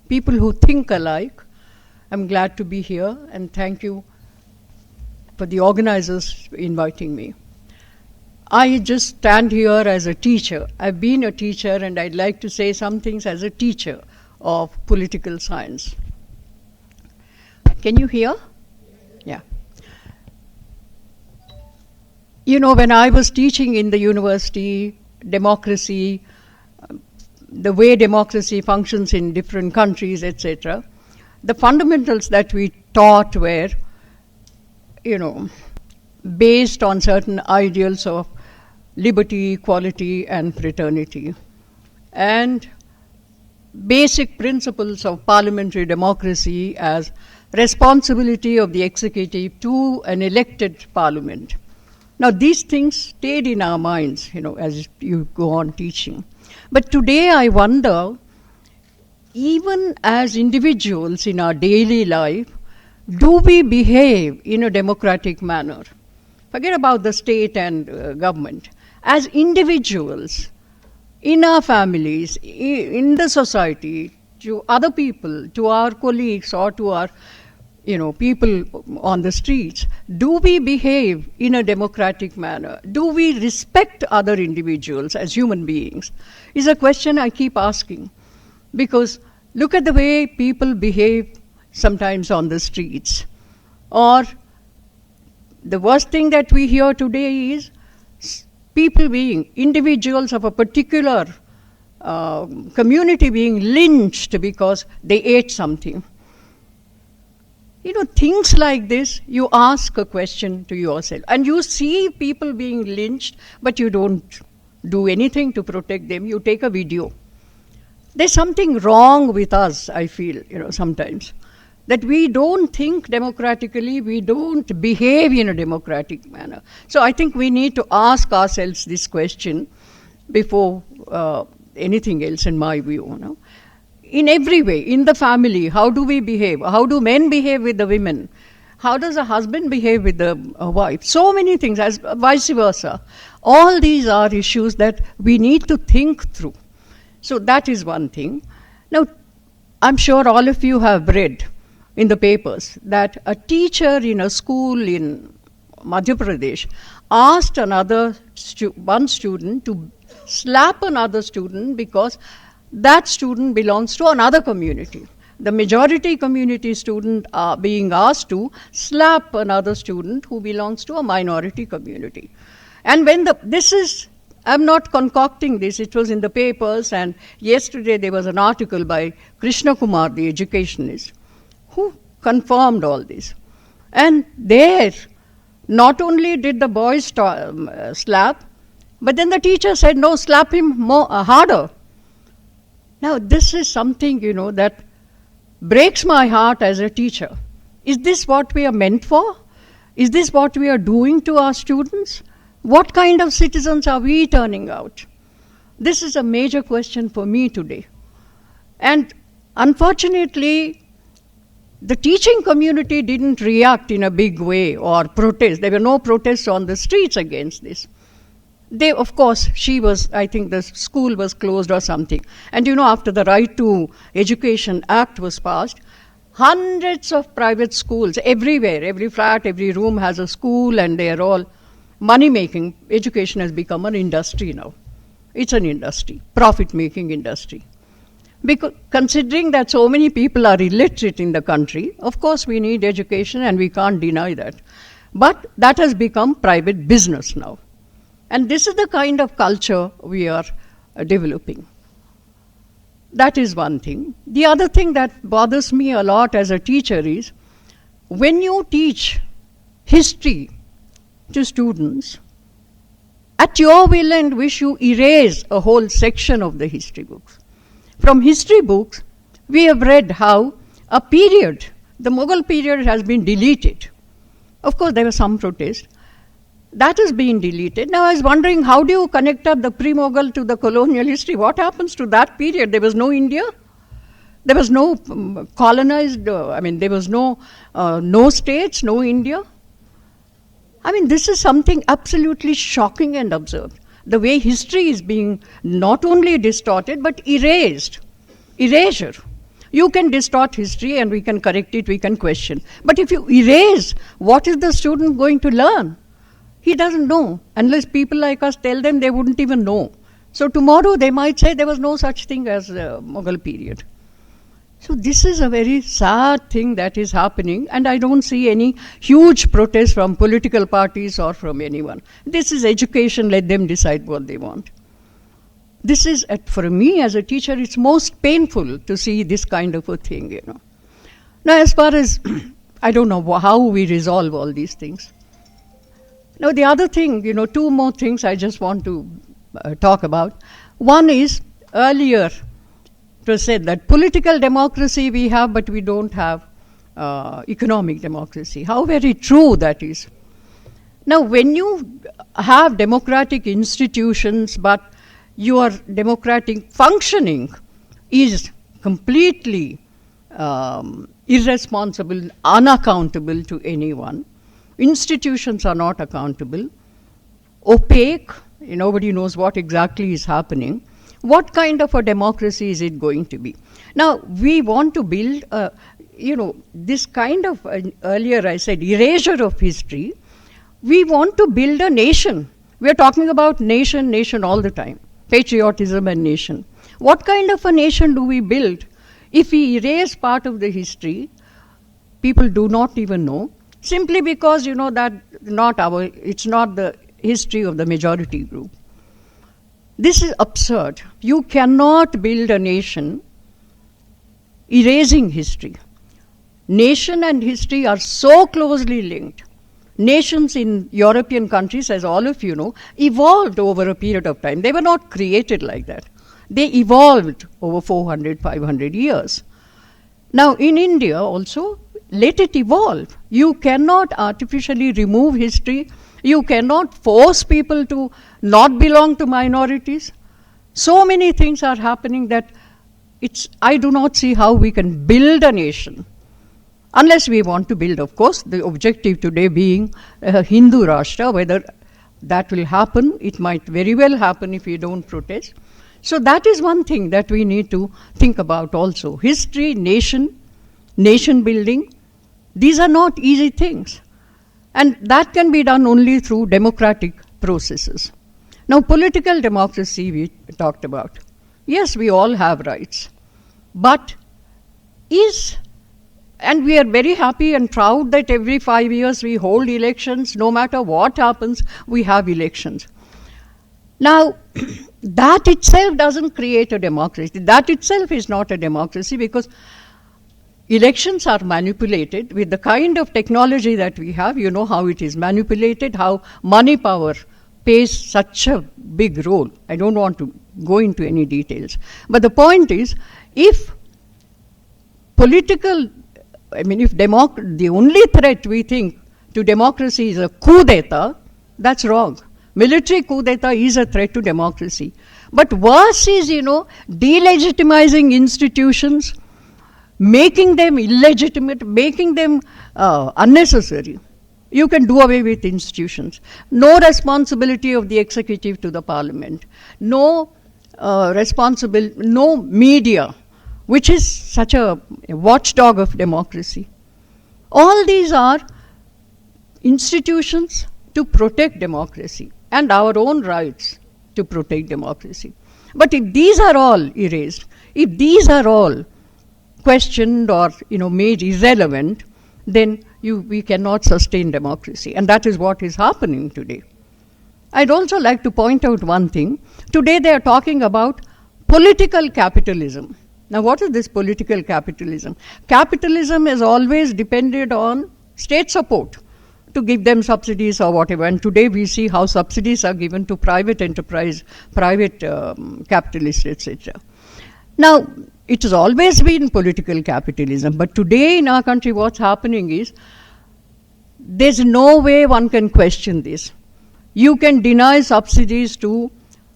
people who think alike. I'm glad to be here, and thank you for the organizers inviting me. I just stand here as a teacher. I've been a teacher, and I'd like to say some things as a teacher of political science. Can you hear? Yeah. You know, when I was teaching in the university, democracy, the way democracy functions in different countries, etc., the fundamentals that we taught were, based on certain ideals of liberty, equality, and fraternity, and basic principles of parliamentary democracy as responsibility of the executive to an elected parliament. Now, these things stayed in our minds, as you go on teaching. But today I wonder, even as individuals in our daily life, do we behave in a democratic manner? Forget about the state and government. As individuals, in our families, in the society, to other people, to our colleagues, or to our people on the streets, do we behave in a democratic manner? Do we respect other individuals as human beings? Is a question I keep asking. Because look at the way people behave sometimes on the streets. Or the worst thing that we hear today is people being, individuals of a particular community being lynched because they ate something. Things like this, you ask a question to yourself. And you see people being lynched, but you don't do anything to protect them. You take a video. There's something wrong with us, I feel, sometimes. That we don't think democratically, we don't behave in a democratic manner. So I think we need to ask ourselves this question before anything else, in my view. In every way, in the family, how do we behave? How do men behave with the women? How does a husband behave with the wife? So many things, as vice versa. All these are issues that we need to think through. So that is one thing. Now, I'm sure all of you have read in the papers that a teacher in a school in Madhya Pradesh asked one student to slap another student because that student belongs to another community. The majority community student are being asked to slap another student who belongs to a minority community. And when I'm not concocting this, it was in the papers, and yesterday there was an article by Krishna Kumar, the educationist, who confirmed all this. And there, not only did the boy slap, but then the teacher said, no, slap him harder. Now, this is something, that breaks my heart as a teacher. Is this what we are meant for? Is this what we are doing to our students? What kind of citizens are we turning out? This is a major question for me today. And unfortunately, the teaching community didn't react in a big way or protest. There were no protests on the streets against this. Of course, I think the school was closed or something. And after the Right to Education Act was passed, hundreds of private schools everywhere, every flat, every room has a school, and they are all money-making. Education has become an industry now. It's an industry, profit-making industry. Because considering that so many people are illiterate in the country, of course we need education and we can't deny that. But that has become private business now. And this is the kind of culture we are developing. That is one thing. The other thing that bothers me a lot as a teacher is, when you teach history to students, at your will and wish you erase a whole section of the history books. From history books, we have read how a period, the Mughal period, has been deleted. Of course, there was some protest. That has been deleted. Now, I was wondering, how do you connect up the pre-Mughal to the colonial history? What happens to that period? There was no India. There was no colonized, there was no states, no India. This is something absolutely shocking and absurd. The way history is being not only distorted, but erased. Erasure. You can distort history and we can correct it, we can question. But if you erase, what is the student going to learn? He doesn't know. Unless people like us tell them, they wouldn't even know. So tomorrow they might say there was no such thing as the Mughal period. So this is a very sad thing that is happening, and I don't see any huge protest from political parties or from anyone. This is education, let them decide what they want. This is, for me as a teacher, it's most painful to see this kind of a thing, you know. Now, as far as, I don't know how we resolve all these things. Now, the other thing, you know, two more things I just want to talk about. One is, earlier it was said that political democracy we have, but we don't have economic democracy. How very true that is. Now, when you have democratic institutions, but your democratic functioning is completely irresponsible, unaccountable to anyone, institutions are not accountable, opaque, nobody knows what exactly is happening, what kind of a democracy is it going to be? Now, we want to build, this kind of, earlier I said, erasure of history. We want to build a nation. We are talking about nation all the time. Patriotism and nation. What kind of a nation do we build if we erase part of the history? People do not even know, simply because that it's not the history of the majority group. This is absurd. You cannot build a nation erasing history. Nation and history are so closely linked. Nations in European countries, as all of you know, evolved over a period of time. They were not created like that. They evolved over 400, 500 years. Now, in India also, let it evolve. You cannot artificially remove history. You cannot force people to not belong to minorities. So many things are happening that I do not see how we can build a nation. Unless we want to build, of course, the objective today being a Hindu Rashtra. Whether that will happen, it might very well happen if we don't protest. So that is one thing that we need to think about also. History, nation building, these are not easy things. And that can be done only through democratic processes. Now, political democracy we talked about. Yes, we all have rights. But and we are very happy and proud that every 5 years we hold elections. No matter what happens, we have elections. Now, that itself doesn't create a democracy. That itself is not a democracy, because elections are manipulated with the kind of technology that we have. You know how it is manipulated, how money power plays such a big role. I don't want to go into any details. But the point is, if the only threat we think to democracy is a coup d'etat, that's wrong. Military coup d'etat is a threat to democracy. But worse is, delegitimizing institutions, making them illegitimate, making them unnecessary. You can do away with institutions. No responsibility of the executive to the parliament. No media, which is such a watchdog of democracy. All these are institutions to protect democracy and our own rights to protect democracy. But if these are all erased, if these are all questioned or made irrelevant, then we cannot sustain democracy. And that is what is happening today. I'd also like to point out one thing. Today they are talking about political capitalism. Now, what is this political capitalism? Capitalism has always depended on state support to give them subsidies or whatever. And today we see how subsidies are given to private enterprise, private capitalists, etc. Now, it has always been political capitalism. But today in our country, what's happening is, there's no way one can question this. You can deny subsidies to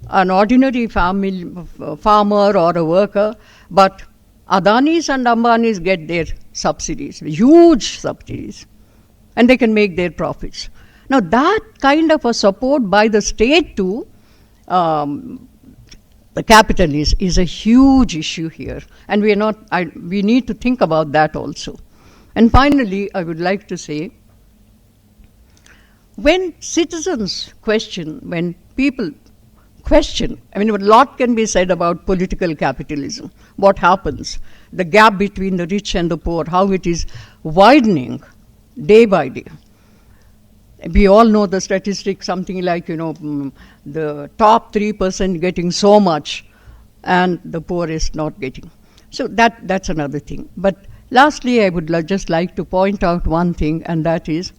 an ordinary farmer or a worker, but Adanis and Ambanis get their subsidies, huge subsidies, and they can make their profits. Now, that kind of a support by the state to the capital is a huge issue here. And we need to think about that also. And finally, I would like to say, when citizens question, when people question, I mean, a lot can be said about political capitalism, what happens, the gap between the rich and the poor, how it is widening day by day. We all know the statistics, something like, the top 3% getting so much and the poorest not getting. So that's another thing. But lastly, I would just like to point out one thing, and that is,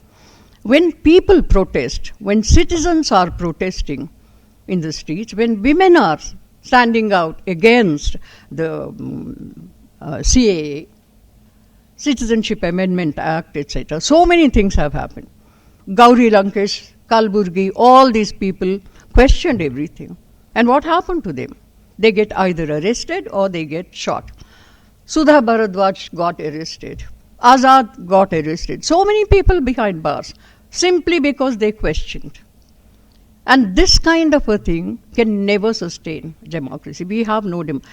when people protest, when citizens are protesting in the streets, when women are standing out against the CAA, Citizenship Amendment Act, etc., so many things have happened. Gauri Lankesh, Kalburgi, all these people questioned everything. And what happened to them? They get either arrested or they get shot. Sudha Bharadwaj got arrested. Azad got arrested. So many people behind bars, simply because they questioned. And this kind of a thing can never sustain democracy. We have no democracy.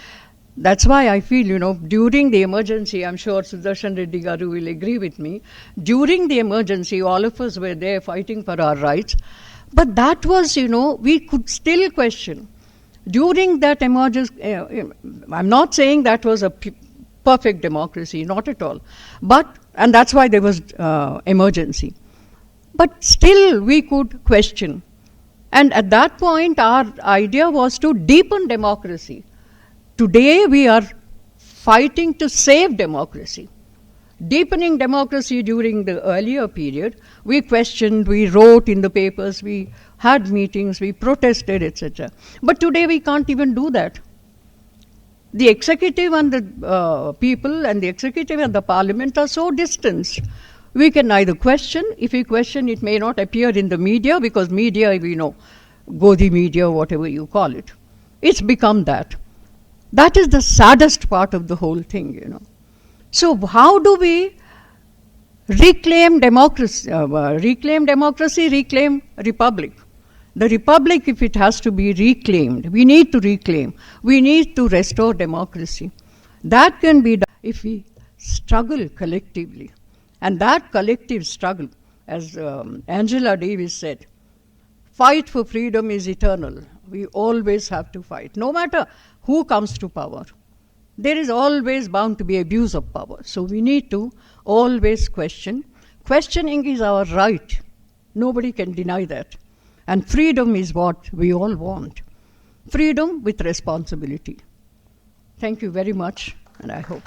That's why I feel, during the emergency, I'm sure Sudarshan Reddy Garu will agree with me, during the emergency, all of us were there fighting for our rights. But that was, we could still question. During that emergency, I'm not saying that was a perfect democracy, not at all. And that's why there was emergency. But still we could question. And at that point, our idea was to deepen democracy. Today, we are fighting to save democracy. Deepening democracy during the earlier period, we questioned, we wrote in the papers, we had meetings, we protested, etc. But today, we can't even do that. The executive and the people and the executive and the parliament are so distanced. We can neither question. If we question, it may not appear in the media, because media, we know, Godi media, whatever you call it. It's become that. That is the saddest part of the whole thing, So how do we reclaim democracy, reclaim republic? The republic, if it has to be reclaimed, we need to reclaim. We need to restore democracy. That can be done if we struggle collectively. And that collective struggle, as Angela Davis said, fight for freedom is eternal. We always have to fight, no matter who comes to power. There is always bound to be abuse of power. So we need to always question. Questioning is our right. Nobody can deny that. And freedom is what we all want. Freedom with responsibility. Thank you very much, and I hope.